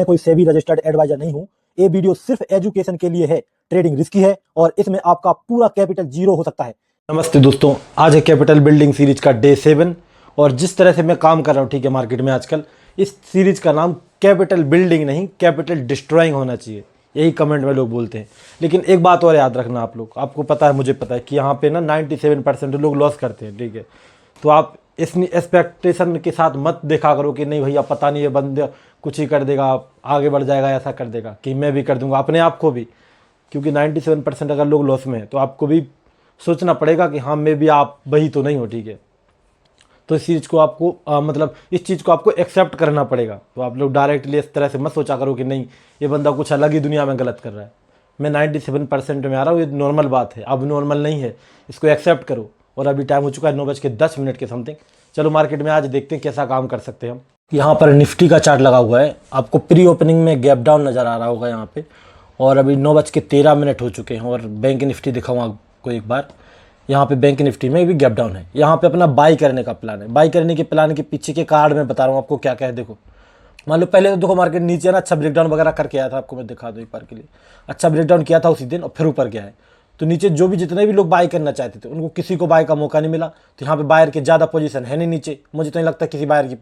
मैं कोई SEBI registered adviser नहीं हूं। ये वीडियो सिर्फ एजुकेशन के लिए है। ट्रेडिंग रिस्की है और इसमें आपका पूरा कैपिटल जीरो हो सकता है। नमस्ते दोस्तों, आज है कैपिटल बिल्डिंग सीरीज का डे 7 और जिस तरह से मैं काम कर रहा हूँ ठीक है मार्केट में आजकल, इस सीरीज का नाम कैपिटल बिल्डिंग नहीं कैपिटल डिस्ट्रॉइंग होना चाहिए, यही कमेंट में लोग बोलते हैं। लेकिन एक बात और याद रखना आप लोग, आपको पता है मुझे पता है कि यहाँ पे ना 97% लोग लॉस करते हैं, ठीक है। तो आप इस एक्सपेक्टेशन के साथ मत देखा करो कि नहीं भैया पता नहीं ये बंदे कुछ ही कर देगा, आगे बढ़ जाएगा, ऐसा कर देगा कि मैं भी कर दूंगा अपने आप को भी। क्योंकि 97% अगर लोग लॉस में हैं तो आपको भी सोचना पड़ेगा कि हाँ मैं भी आप वही तो नहीं हो, ठीक है। तो इस चीज़ को आपको मतलब इस चीज़ को आपको एक्सेप्ट करना पड़ेगा। तो आप लोग डायरेक्टली इस तरह से मत सोचा करो कि नहीं ये बंदा कुछ अलग ही दुनिया में गलत कर रहा है। मैं 97% में आ रहा हूँ, ये नॉर्मल बात है, अब नॉर्मल नहीं है, इसको एक्सेप्ट करो। और अभी टाइम हो चुका है 9:10 के समथिंग। चलो मार्केट में आज देखते हैं कैसा काम कर सकते हैं हम। यहाँ पर निफ्टी का चार्ट लगा हुआ है, आपको प्री ओपनिंग में गैप डाउन नज़र आ रहा होगा यहाँ पे। और अभी 9:13 हो चुके हैं और बैंक निफ्टी दिखाऊँ आपको एक बार। यहाँ पे बैंक निफ्टी में भी गैप डाउन है। यहाँ पे अपना बाई करने का प्लान है। बाई करने के प्लान के पीछे के कार्ड में बता रहा हूँ आपको क्या क्या है। देखो मान लो पहले तो देखो मार्केट नीचे ना अच्छा ब्रेकडाउन वगैरह करके आया था, आपको मैं दिखा दूँ एक बार के लिए। अच्छा ब्रेकडाउन किया था उसी दिन और फिर ऊपर गया है। तो नीचे जो भी जितने भी लोग बाय करना चाहते थे उनको किसी को बाय का मौका नहीं मिला। तो यहाँ पे बायर की ज़्यादा पोजीशन है नहीं नीचे, मुझे तो नहीं लगता किसी बायर की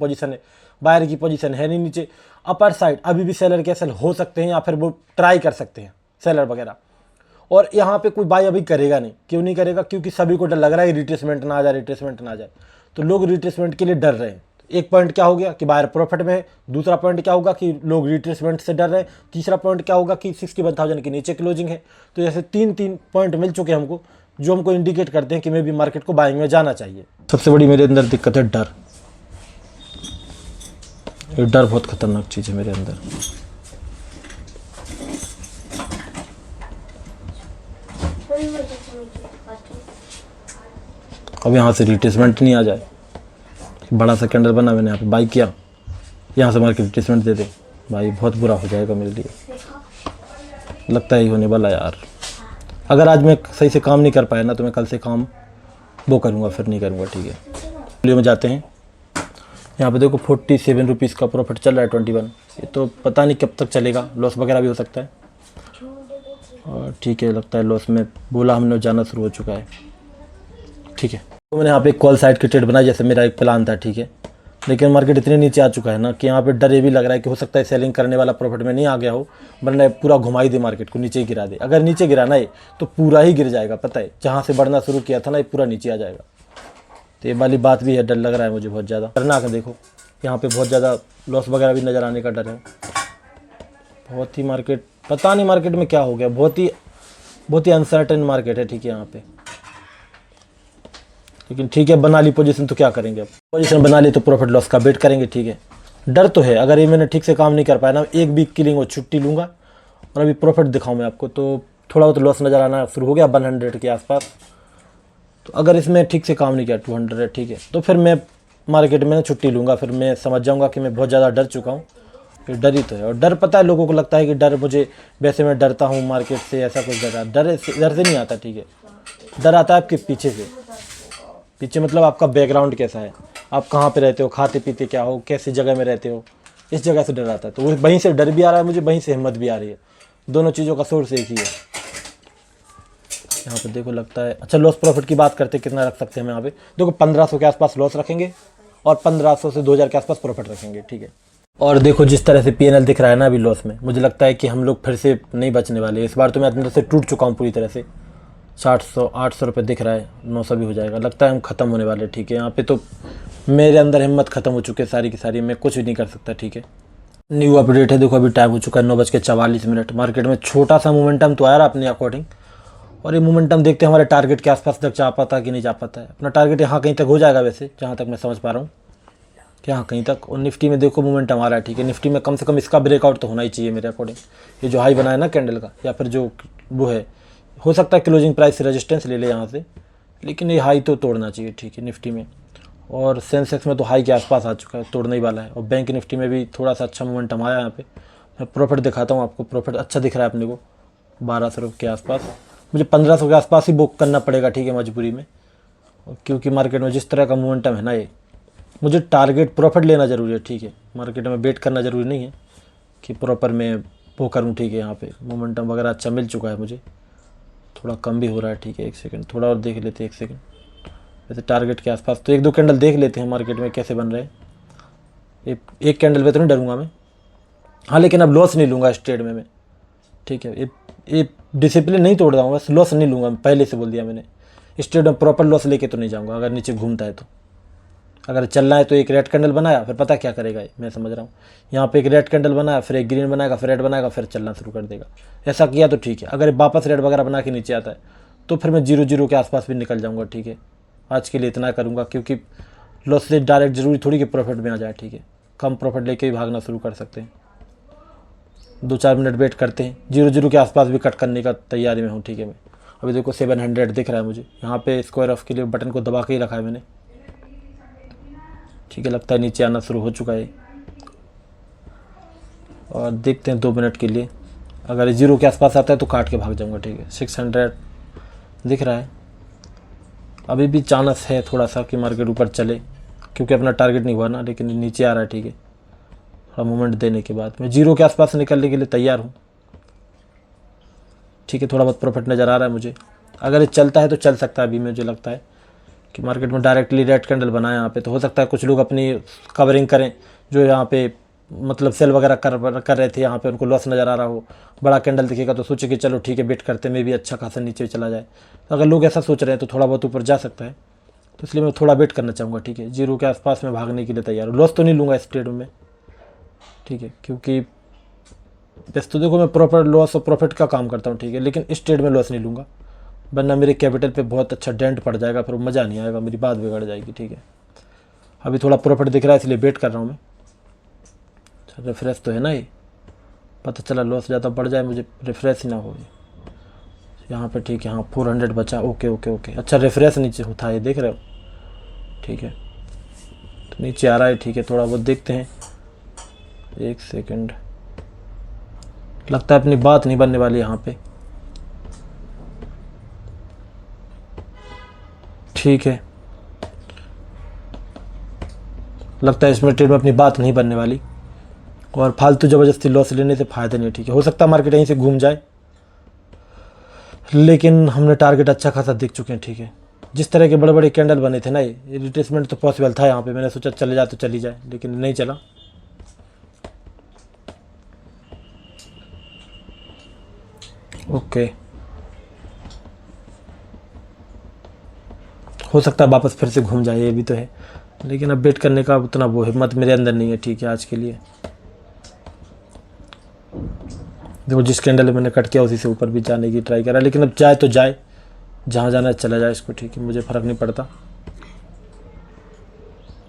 पोजीशन है नहीं नीचे। अपर साइड अभी भी सेलर कैंसिल हो सकते हैं या फिर वो ट्राई कर सकते हैं सेलर वगैरह। और यहाँ पे कोई बाय अभी करेगा नहीं। क्यों नहीं करेगा? क्योंकि सभी को डर लग रहा है रिट्रेसमेंट ना आ जाए, तो लोग रिट्रेसमेंट के लिए डर रहे हैं। एक पॉइंट क्या हो गया कि बायर प्रॉफिट में है, दूसरा पॉइंट क्या होगा कि लोग रिट्रेसमेंट से डर रहे हैं, तीसरा पॉइंट क्या होगा कि 61,000 के नीचे क्लोजिंग है। तो जैसे तीन पॉइंट मिल चुके हैं हमको, जो हमको इंडिकेट करते हैं कि मैं भी मार्केट को बाइंग में जाना चाहिए। सबसे बड़ी मेरे अंदर दिक्कत है डर। ये डर बहुत खतरनाक चीज़ है मेरे अंदर। अब यहाँ से रिट्रेसमेंट नहीं आ जाए, बड़ा सा कैंडल बना मैंने यहाँ पे बाई किया, यहाँ से मार्केट रिट्रेसमेंट दे दे भाई, बहुत बुरा हो जाएगा मेरे लिए। लगता है ही होने वाला यार। अगर आज मैं सही से काम नहीं कर पाया ना तो मैं कल से काम वो करूँगा, फिर नहीं करूँगा, ठीक है। वीडियो में जाते हैं। यहाँ पे देखो 47 रुपीज़ का प्रॉफिट चल रहा है 21। ये तो पता नहीं कब तक चलेगा, लॉस वगैरह भी हो सकता है। और ठीक है, लगता है लॉस में बोला हमने जाना शुरू हो चुका है, ठीक है। तो मैंने यहाँ पे कॉल साइड की ट्रेड बनाई जैसे मेरा एक प्लान था, ठीक है। लेकिन मार्केट इतने नीचे आ चुका है ना कि यहाँ पे डर ये भी लग रहा है कि हो सकता है सेलिंग करने वाला प्रॉफिट में नहीं आ गया हो, वरना पूरा घुमाई दे मार्केट को, नीचे ही गिरा दे। अगर नीचे गिरा ना ये तो पूरा ही गिर जाएगा, पता है। जहाँ से बढ़ना शुरू किया था ना ये पूरा नीचे आ जाएगा। तो ये वाली बात भी है, डर लग रहा है मुझे बहुत ज़्यादा। करना का देखो यहाँ पे बहुत ज़्यादा लॉस वगैरह भी नज़र आने का डर है। बहुत ही मार्केट पता नहीं मार्केट में क्या हो गया, बहुत ही अनसर्टेन मार्केट है, ठीक है यहाँ पे। लेकिन ठीक है, बना ली पोजीशन तो क्या करेंगे। अब पोजीशन बना ली तो प्रॉफिट लॉस का वेट करेंगे, ठीक है। डर तो है, अगर ये मैंने ठीक से काम नहीं कर पाया ना, एक वीक की लिंग और छुट्टी लूँगा और अभी प्रॉफिट दिखाऊँ मैं आपको, तो थोड़ा बहुत लॉस नज़र आना शुरू हो गया 100 के आसपास। तो अगर इसमें ठीक से काम नहीं किया 200, ठीक है, तो फिर मैं मार्केट में छुट्टी लूँगा। फिर मैं समझ जाऊँगा कि मैं बहुत ज़्यादा डर चुका हूँ। फिर डर ही तो है। और डर पता है लोगों को लगता है कि डर मुझे, वैसे मैं डरता हूँ मार्केट से, ऐसा कुछ डर से नहीं आता, ठीक है। डर आता है आपके पीछे से। पीछे मतलब आपका बैकग्राउंड कैसा है, आप कहाँ पे रहते हो, खाते पीते क्या हो, कैसी जगह में रहते हो, इस जगह से डर आता है। तो वहीं से डर भी आ रहा है मुझे, वहीं से हिम्मत भी आ रही है। दोनों चीज़ों का सोर्स एक ही है। यहाँ पे देखो लगता है अच्छा लॉस प्रॉफिट की बात करते कितना रख सकते हैं हम यहाँ पे। देखो 1500 के आसपास लॉस रखेंगे और 1500 से 2000 के आसपास प्रॉफिट रखेंगे, ठीक है। और देखो जिस तरह से PNL दिख रहा है ना अभी लॉस में, मुझे लगता है कि हम लोग फिर से नहीं बचने वाले। इस बार तो मैं अंदर से टूट चुका हूँ पूरी तरह से। 700-800 रुपये दिख रहा है, 900 भी हो जाएगा। लगता है हम ख़त्म होने वाले, ठीक है। यहाँ पे तो मेरे अंदर हिम्मत ख़त्म हो चुकी है सारी की सारी, मैं कुछ भी नहीं कर सकता, ठीक है। न्यू अपडेट है, देखो अभी टाइम हो चुका है 9:44। मार्केट में छोटा सा मोमेंटम तो आया रहा अपने अकॉर्डिंग, और ये मोमेंटम देखते हैं हमारे टारगेट के आसपास तक जा पाता कि नहीं जा पाता है। अपना टारगेट यहाँ कहीं तक हो जाएगा वैसे, जहाँ तक मैं समझ पा रहा हूँ कि यहाँ कहीं तक। और निफ्टी में देखो मोमेंटम आ रहा है, ठीक है। निफ्टी में कम से कम इसका ब्रेकआउट तो होना ही चाहिए मेरे अकॉर्डिंग। ये जो हाई बनाया ना कैंडल का, या फिर जो वो है, हो सकता है क्लोजिंग प्राइस से रेजिस्टेंस ले ले यहाँ से, लेकिन ये हाई तो तोड़ना चाहिए, ठीक है, निफ्टी में। और सेंसेक्स में तो हाई के आसपास आ चुका है, तोड़ने ही वाला है। और बैंक निफ्टी में भी थोड़ा सा अच्छा मोमेंटम आया यहाँ पे। मैं प्रॉफिट दिखाता हूँ आपको, प्रॉफिट अच्छा दिख रहा है अपने को 1200 रुपये के आसपास। मुझे 1500 के आसपास ही बुक करना पड़ेगा, ठीक है, मजबूरी में। क्योंकि मार्केट में जिस तरह का मोमेंटम है ना, ये मुझे टारगेट प्रॉफिट लेना ज़रूरी है, ठीक है। मार्केट में वेट करना ज़रूरी नहीं है। कि प्रॉपर मैं वो करूँ, ठीक है। यहाँ पे मोमेंटम वगैरह अच्छा मिल चुका है मुझे, थोड़ा कम भी हो रहा है, ठीक है। एक सेकंड थोड़ा और देख लेते हैं, एक सेकंड। वैसे टारगेट के आसपास तो एक दो कैंडल देख लेते हैं मार्केट में कैसे बन रहे हैं। एक कैंडल पे तो नहीं डरूंगा मैं, हाँ, लेकिन अब लॉस नहीं लूँगा इस ट्रेड में मैं, ठीक है। ये डिसिप्लिन नहीं तोड़ रहा हूँ, बस लॉस नहीं लूँगा, पहले से बोल दिया मैंने। इस ट्रेड में प्रॉपर लॉस लेके तो नहीं जाऊँगा अगर नीचे घूमता है तो। अगर चलना है तो एक रेड कैंडल बनाया, फिर पता क्या करेगा ये, मैं समझ रहा हूँ। यहाँ पे एक रेड कैंडल बनाया, फिर एक ग्रीन बनाएगा, फिर रेड बनाएगा, फिर चलना शुरू कर देगा। ऐसा किया तो ठीक है। अगर वापस रेड वगैरह बना के नीचे आता है तो फिर मैं 0-0 के आसपास भी निकल जाऊँगा, ठीक है। आज के लिए इतना करूँगा, क्योंकि लॉस से डायरेक्ट ज़रूरी थोड़ी कि प्रॉफिट में आ जाए, ठीक है। कम प्रॉफिट लेके ही भागना शुरू कर सकते हैं। 2-4 मिनट वेट करते हैं, 0-0 के आसपास भी कट करने का तैयारी में हूँ, ठीक है। मैं अभी देखो 700 दिख रहा है मुझे यहाँ पे, स्क्वायर ऑफ के लिए बटन को दबा के ही रखा है मैंने, ठीक है। लगता है नीचे आना शुरू हो चुका है, और देखते हैं 2 मिनट के लिए। अगर 0 के आसपास आता है तो काट के भाग जाऊँगा, ठीक है। 600 दिख रहा है, अभी भी चांस है थोड़ा सा कि मार्केट ऊपर चले, क्योंकि अपना टारगेट नहीं हुआ ना, लेकिन नीचे आ रहा है, ठीक है। थोड़ा मूवमेंट देने के बाद मैं 0 के आसपास निकलने के लिए तैयार हूँ, ठीक है। थोड़ा बहुत प्रॉफिट नज़र आ रहा है मुझे। अगर ये चलता है तो चल सकता है, अभी मुझे लगता है कि मार्केट में डायरेक्टली रेड कैंडल बनाए यहाँ पे, तो हो सकता है कुछ लोग अपनी कवरिंग करें, जो यहाँ पे मतलब सेल वगैरह कर रहे थे, यहाँ पे उनको लॉस नज़र आ रहा हो। बड़ा कैंडल दिखेगा तो सोचे कि चलो ठीक है, वेट करते में भी अच्छा खासा नीचे चला जाए। तो अगर लोग ऐसा सोच रहे हैं तो थोड़ा बहुत ऊपर जा सकता है, तो इसलिए मैं थोड़ा वेट करना चाहूँगा, ठीक है। 0 के आसपास में भागने के लिए तैयार हूँ। लॉस तो नहीं लूँगा इस ट्रेड में, ठीक है, क्योंकि बस तो देखो मैं प्रॉपर लॉस और प्रॉफिट का काम करता हूँ, ठीक है। लेकिन इस ट्रेड में लॉस नहीं लूँगा, वरना मेरे कैपिटल पे बहुत अच्छा डेंट पड़ जाएगा, फिर मज़ा नहीं आएगा, मेरी बात बिगड़ जाएगी, ठीक है। अभी थोड़ा प्रॉफिट दिख रहा है इसलिए वेट कर रहा हूँ मैं। रिफ्रेश तो है ना, ये पता चला लॉस ज़्यादा बढ़ जाए मुझे, रिफ्रेश ही ना हो यहाँ पे, ठीक है। हाँ 400 बचा, ओके ओके ओके। अच्छा रिफ्रेश नीचे होता है, ये देख रहे हो, ठीक है। तो नीचे आ रहा है, ठीक है। थोड़ा बहुत देखते हैं, एक सेकंड। लगता है अपनी बात नहीं बनने वाली यहाँ पे, ठीक है। लगता है इसमें ट्रेड में अपनी बात नहीं बनने वाली, और फालतू ज़बरदस्ती लॉस लेने से फ़ायदा नहीं, ठीक है। हो सकता है मार्केट यहीं से घूम जाए, लेकिन हमने टारगेट अच्छा खासा देख चुके हैं, ठीक है। जिस तरह के बड़े बड़े कैंडल बने थे ना, ये रिट्रेसमेंट तो पॉसिबल था यहाँ पे। मैंने सोचा चले जाए तो चली जाए, लेकिन नहीं चला। ओके, हो सकता है वापस फिर से घूम जाए, ये भी तो है। लेकिन अब वेट करने का उतना वो हिम्मत मेरे अंदर नहीं है, ठीक है, आज के लिए। देखो जिस कैंडल में मैंने कट किया उसी से ऊपर भी जाने की ट्राई करा, लेकिन अब जाए तो जाए, जहाँ जाना है चला जाए इसको, ठीक है। मुझे फ़र्क नहीं पड़ता,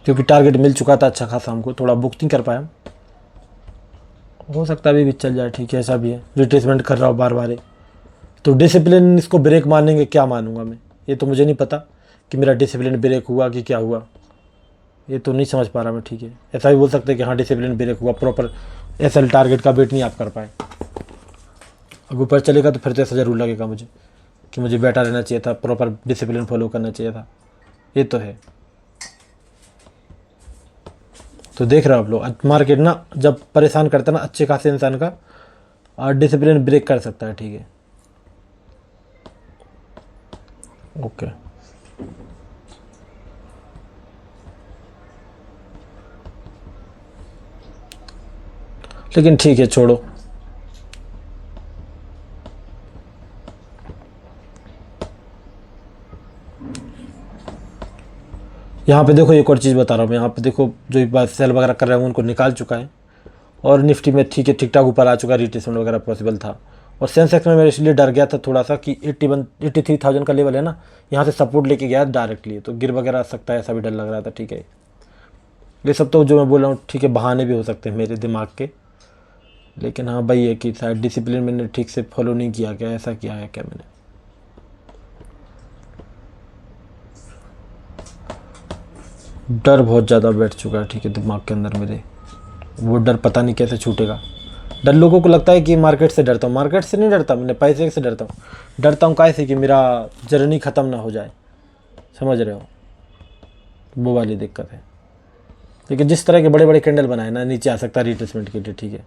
क्योंकि टारगेट मिल चुका था अच्छा खासा हमको, थोड़ा बुक नहीं कर पाया। हो सकता है अभी भी चल जाए, ठीक है। ऐसा भी है, रिट्रेसमेंट कर रहा हूँ बार बार, तो डिसिप्लिन इसको ब्रेक मानेंगे, क्या मानूंगा मैं, ये तो मुझे नहीं पता कि मेरा डिसिप्लिन ब्रेक हुआ कि क्या हुआ, ये तो नहीं समझ पा रहा मैं, ठीक है। ऐसा भी बोल सकते हैं कि हाँ डिसिप्लिन ब्रेक हुआ, प्रॉपर एसएल टारगेट का वेट नहीं आप कर पाए। अब ऊपर चलेगा तो फिर तो ऐसा ज़रूर लगेगा मुझे कि मुझे बैठा रहना चाहिए था, प्रॉपर डिसिप्लिन फॉलो करना चाहिए था, ये तो है। तो देख रहे हो आप लोग, मार्केट ना जब परेशान करता है ना अच्छे खासे इंसान का, और डिसिप्लिन ब्रेक कर सकता है, ठीक है। ओके, लेकिन ठीक है, छोड़ो। यहाँ पे देखो एक और चीज़ बता रहा हूँ मैं, यहाँ पे देखो जो बात सेल वगैरह कर रहे हैं उनको निकाल चुका है, और निफ्टी में ठीक है, ठीक ठाक ऊपर आ चुका है, रिट्रेसमेंट वगैरह पॉसिबल था। और सेंसेक्स में मैं इसलिए डर गया था थोड़ा सा कि 83,000 का लेवल है ना, यहाँ से सपोर्ट लेके गया डायरेक्टली, तो गिर वगैरह सकता है, ऐसा भी डर लग रहा था, ठीक है। ये सब तो जो मैं बोल रहा हूँ, ठीक है, बहाने भी हो सकते हैं मेरे दिमाग के, लेकिन हाँ भाई है कि शायद डिसिप्लिन मैंने ठीक से फॉलो नहीं किया, क्या ऐसा किया है क्या मैंने। डर बहुत ज़्यादा बैठ चुका है, ठीक है, दिमाग के अंदर मेरे। वो डर पता नहीं कैसे छूटेगा। डर लोगों को लगता है कि मार्केट से डरता हूँ, मार्केट से नहीं डरता, मैंने पैसे से डरता हूँ। डरता हूँ कैसे कि मेरा जर्नी ख़त्म ना हो जाए, समझ रहे हो, वो वाली दिक्कत है। लेकिन जिस तरह के बड़े बड़े कैंडल बनाए ना, नीचे आ सकता है रिट्रेसमेंट के लिए, ठीक है।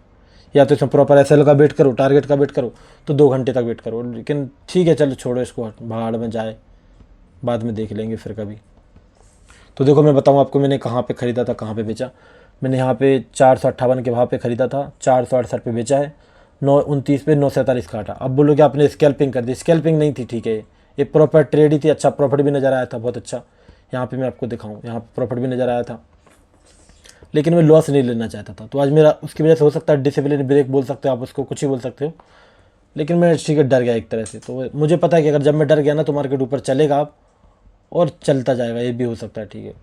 या तो इसमें प्रॉपर एसएल का वेट करो, टारगेट का वेट करो, तो 2 घंटे तक वेट करो। लेकिन ठीक है चलो छोड़ो इसको, भाड़ में जाए, बाद में देख लेंगे फिर कभी। तो देखो मैं बताऊँ आपको मैंने कहाँ पे ख़रीदा था, कहाँ पे बेचा। मैंने यहाँ पे 458 के भाव पे ख़रीदा था, 468 पे बेचा है, 929 पे 947 काटा। अब बोलोगे आपने स्कैल्पिंग कर दी, स्कैल्पिंग नहीं थी, ठीक है, ये प्रॉपर ट्रेड ही थी। अच्छा प्रॉफिट भी नज़र आया था, बहुत अच्छा। यहाँ पे मैं आपको दिखाऊँ, यहाँ प्रॉफिट भी नज़र आया था, लेकिन मैं लॉस नहीं लेना चाहता था। तो आज मेरा उसकी वजह से हो सकता है डिसिप्लिन ब्रेक बोल सकते हो आप उसको, कुछ ही बोल सकते हो, लेकिन मैं ठीक है डर गया एक तरह से। तो मुझे पता है कि अगर जब मैं डर गया ना तो मार्केट ऊपर चलेगा आप और चलता जाएगा, ये भी हो सकता है, ठीक है।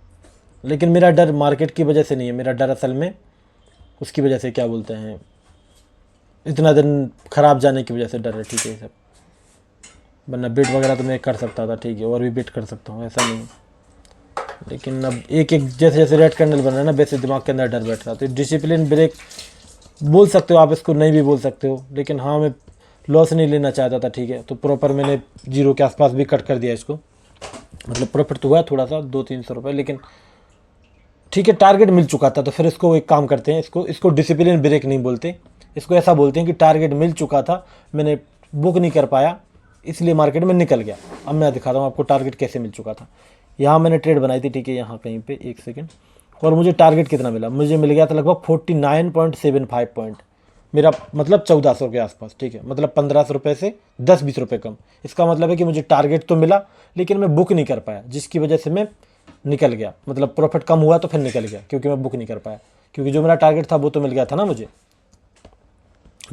लेकिन मेरा डर मार्केट की वजह से नहीं है, मेरा डर असल में उसकी वजह से, क्या बोलते हैं, इतना दिन ख़राब जाने की वजह से डर है, ठीक है सब। वरना बेट वगैरह तो मैं कर सकता था, ठीक है, और भी बेट कर सकता हूँ, ऐसा नहीं। लेकिन अब एक एक जैसे जैसे रेड कैंडल बन रहा है ना, वैसे दिमाग के अंदर डर बैठ रहा। तो डिसिप्लिन ब्रेक बोल सकते हो आप इसको, नहीं भी बोल सकते हो, लेकिन हाँ मैं लॉस नहीं लेना चाहता था, ठीक है। तो प्रॉपर मैंने 0 के आसपास भी कट कर दिया इसको, मतलब प्रॉफिट तो हुआ थोड़ा सा 200-300 रुपये, लेकिन ठीक है टारगेट मिल चुका था। तो फिर इसको एक काम करते हैं, इसको डिसिप्लिन ब्रेक नहीं बोलते, इसको ऐसा बोलते हैं कि टारगेट मिल चुका था, मैंने बुक नहीं कर पाया, इसलिए मार्केट में निकल गया। अब मैं दिखाता हूँ आपको टारगेट कैसे मिल चुका था। यहाँ मैंने ट्रेड बनाई थी, ठीक है, यहाँ कहीं पे 1 सेकेंड, और मुझे टारगेट कितना मिला, मुझे मिल गया था लगभग 49.75 पॉइंट, मेरा मतलब 1400 के आसपास, ठीक है, मतलब 1500 रुपये से 10-20 रुपये कम। इसका मतलब है कि मुझे टारगेट तो मिला, लेकिन मैं बुक नहीं कर पाया, जिसकी वजह से मैं निकल गया, मतलब प्रॉफिट कम हुआ तो फिर निकल गया, क्योंकि मैं बुक नहीं कर पाया। क्योंकि जो मेरा टारगेट था वो तो मिल गया था ना मुझे,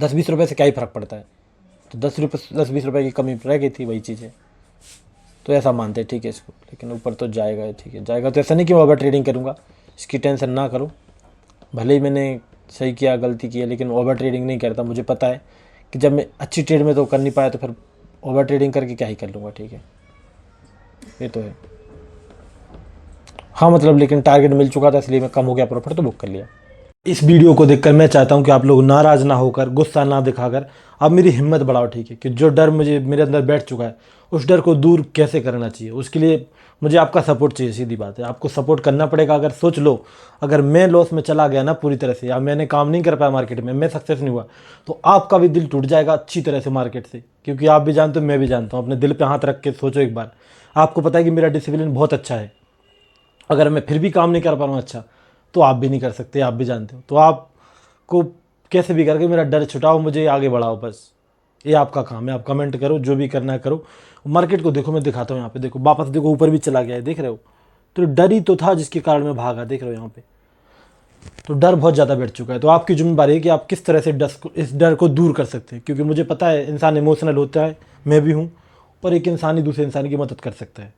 10-20 रुपये से क्या ही फ़र्क पड़ता है। तो 10-20 रुपये की कमी रह गई थी, वही चीज़ है। तो ऐसा मानते हैं, ठीक है इसको, लेकिन ऊपर तो जाएगा, ठीक है जाएगा। तो ऐसा नहीं कि मैं ओवर ट्रेडिंग करूँगा, इसकी टेंशन ना करो। भले ही मैंने सही किया, गलती की है, लेकिन ओवर ट्रेडिंग नहीं करता। मुझे पता है कि जब मैं अच्छी ट्रेड में तो कर नहीं पाया, तो फिर ओवर ट्रेडिंग करके क्या ही कर लूँगा, ठीक है, ये तो है। हाँ मतलब लेकिन टारगेट मिल चुका था, इसलिए मैं कम हो गया प्रॉफिट, तो बुक कर लिया। इस वीडियो को देखकर मैं चाहता हूँ कि आप लोग नाराज़ ना होकर, गुस्सा ना दिखाकर आप मेरी हिम्मत बढ़ाओ, ठीक है। कि जो डर मेरे अंदर बैठ चुका है, उस डर को दूर कैसे करना चाहिए, उसके लिए मुझे आपका सपोर्ट चाहिए। सीधी बात है, आपको सपोर्ट करना पड़ेगा। अगर सोच लो, अगर मैं लॉस में चला गया ना पूरी तरह से, या मैंने काम नहीं कर पाया मार्केट में, मैं सक्सेस नहीं हुआ, तो आपका भी दिल टूट जाएगा अच्छी तरह से मार्केट से। क्योंकि आप भी जानते हो, मैं भी जानता हूँ। अपने दिल पर हाथ रख के सोचो एक बार, आपको पता है कि मेरा डिसिप्लिन बहुत अच्छा है। अगर मैं फिर भी काम नहीं कर पा रहा हूँ अच्छा, तो आप भी नहीं कर सकते, आप भी जानते हो। तो आपको कैसे भी करके मेरा डर छुटाओ, मुझे आगे बढ़ाओ, बस ये आपका काम है। आप कमेंट करो, जो भी करना है करो। मार्केट को देखो, मैं दिखाता हूँ यहाँ पे, देखो वापस देखो ऊपर भी चला गया है, देख रहे हो। तो डर ही तो था जिसके कारण मैं भागा, देख रहे हो यहाँ पे। तो डर बहुत ज़्यादा बैठ चुका है। तो आपकी जिम्मेदारी है कि आप किस तरह से इस डर को दूर कर सकते हैं। क्योंकि मुझे पता है इंसान इमोशनल होता है, मैं भी हूँ, और एक इंसान ही दूसरे इंसान की मदद कर सकता है।